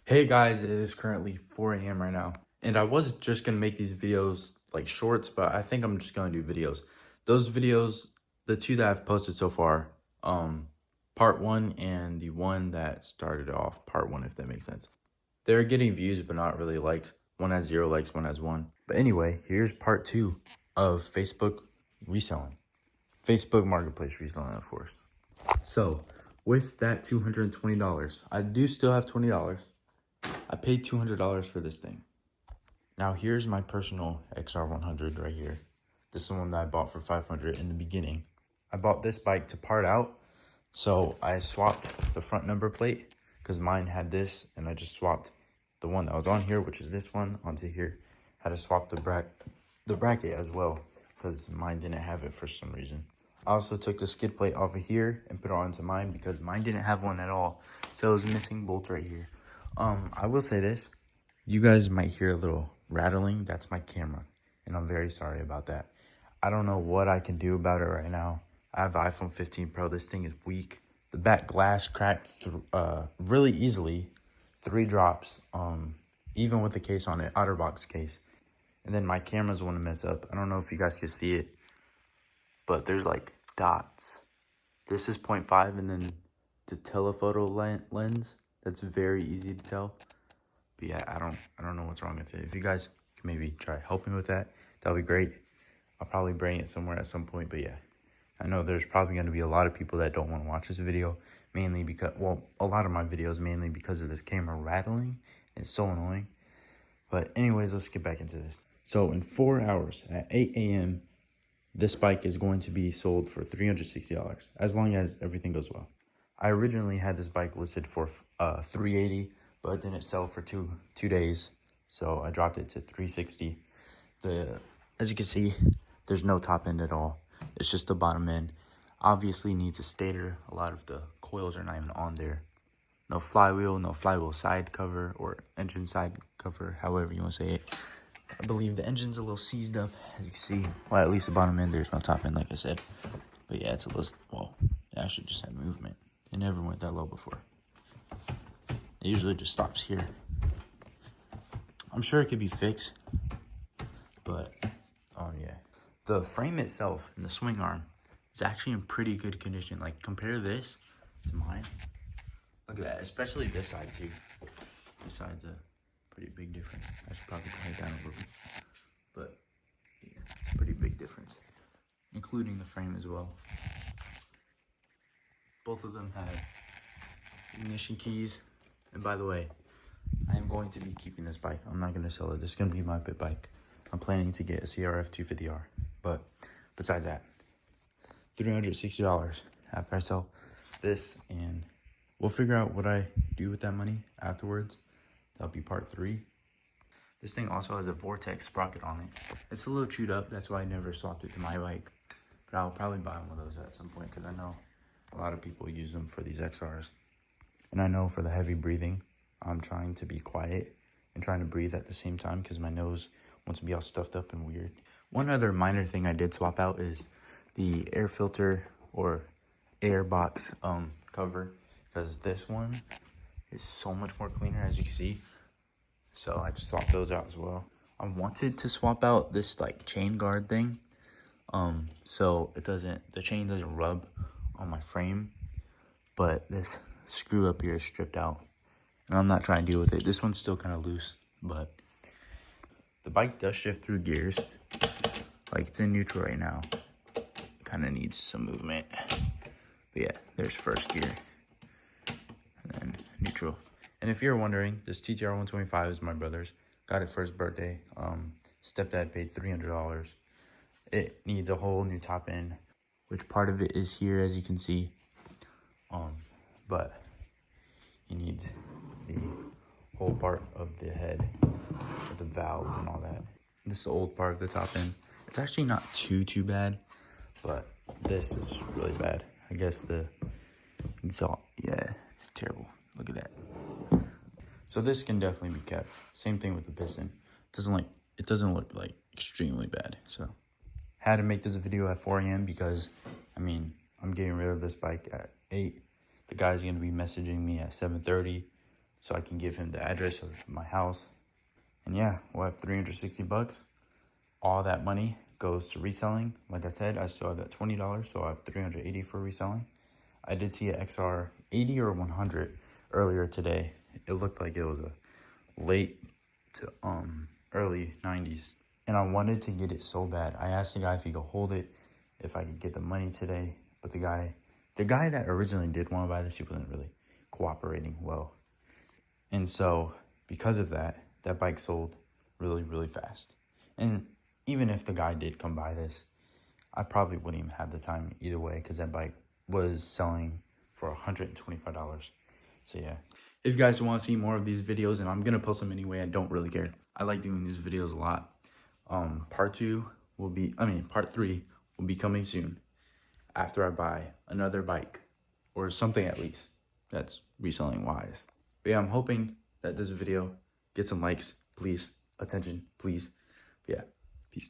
Hey guys, it is currently 4 a.m. right now, and I was just gonna make these videos like shorts, but I think I'm just gonna do videos. Those videos, the two that I've posted so far, part one and the one that started off part one, if that makes sense. They're getting views, but not really likes. One has 0 likes, one has 1. But anyway, here's part two of Facebook reselling. Facebook Marketplace reselling, of course. So, with that $220, I do still have $20. I paid $200 for this thing. Now here's my personal XR100 right here. This is the one that I bought for $500 in the beginning. I bought this bike to part out, so I swapped the front number plate because mine had this, and I just swapped the one that was on here, which is this one, onto here. Had to swap the bracket as well because mine didn't have it for some reason. I also took the skid plate off of here and put it onto mine because mine didn't have one at all, so it was missing bolts right here. I will say this. You guys might hear a little rattling. That's my camera, and I'm very sorry about that. I don't know what I can do about it right now. I have iPhone 15 Pro. This thing is weak. The back glass cracked really easily. 3 drops, even with the case on it, OtterBox case. And then my camera's want to mess up. I don't know if you guys can see it, but there's like dots. This is 0.5, and then the telephoto lens. That's very easy to tell. But yeah, I don't know what's wrong with it. If you guys can maybe try helping with that, that'll be great. I'll probably bring it somewhere at some point. But yeah, I know there's probably going to be a lot of people that don't want to watch this video, mainly because, well, a lot of my videos mainly because of this camera rattling. It's so annoying. But anyways, let's get back into this. So in 4 hours at 8 a.m., this bike is going to be sold for $360 as long as everything goes well. I originally had this bike listed for $380, but it didn't sell for two days, so I dropped it to $360. As you can see, there's no top end at all. It's just the bottom end. Obviously needs a stator. A lot of the coils are not even on there. No flywheel side cover or engine side cover, however you want to say it. I believe the engine's a little seized up, as you can see. Well, at least the bottom end, there's no top end, like I said. But yeah, it's a little, well, it actually just had movement. It never went that low before. It usually just stops here. I'm sure it could be fixed, but, yeah. The frame itself and the swing arm is actually in pretty good condition. Like, compare this to mine. Look at that, especially this side, too. This side's a pretty big difference. I should probably turn it down a little bit. But, yeah, pretty big difference. Including the frame as well. Both of them have ignition keys. And by the way, I am going to be keeping this bike. I'm not going to sell it. This is going to be my pit bike. I'm planning to get a CRF 250R. But besides that, $360 after I sell this, and we'll figure out what I do with that money afterwards. That'll be part 3. This thing also has a Vortex sprocket on it. It's a little chewed up. That's why I never swapped it to my bike. But I'll probably buy one of those at some point because I know a lot of people use them for these XRs. And I know for the heavy breathing, I'm trying to be quiet and trying to breathe at the same time because my nose wants to be all stuffed up and weird. One other minor thing I did swap out is the air filter or air box cover, because this one is so much more cleaner, as you can see. So I just swapped those out as well. I wanted to swap out this like chain guard thing, so the chain doesn't rub on my frame, but this screw up here is stripped out, and I'm not trying to deal with it. This one's still kind of loose, but the bike does shift through gears. Like, it's in neutral right now. Kind of needs some movement. But yeah, there's first gear. And then neutral. And if you're wondering, this TTR 125 is my brother's. Got it for his birthday. Stepdad paid $300. It needs a whole new top end, which part of it is here, as you can see. But he needs the whole part of the head with the valves and all that. This is the old part of the top end. It's actually not too bad, but this is really bad. I guess yeah, it's terrible. Look at that. So this can definitely be kept. Same thing with the piston. It doesn't look like extremely bad. So had to make this video at 4 a.m. because, I mean, I'm getting rid of this bike at 8. The guy's gonna be messaging me at 7:30. so I can give him the address of my house. And yeah, we'll have 360 bucks. All that money goes to reselling. Like I said, I still have that $20, so I have 380 for reselling. I did see an XR 80 or 100 earlier today. It looked like it was a late to early 90s. And I wanted to get it so bad. I asked the guy if he could hold it, if I could get the money today. But the guy that originally did want to buy this, he wasn't really cooperating well. And so because of that, that bike sold really, really fast. And even if the guy did come buy this, I probably wouldn't even have the time either way, because that bike was selling for $125. So yeah. If you guys want to see more of these videos, and I'm going to post them anyway, I don't really care. I like doing these videos a lot. Part 3 will be coming soon after I buy another bike or something, at least that's reselling wise. But yeah, I'm hoping that this video gets some likes, please. Attention, please. But yeah, peace.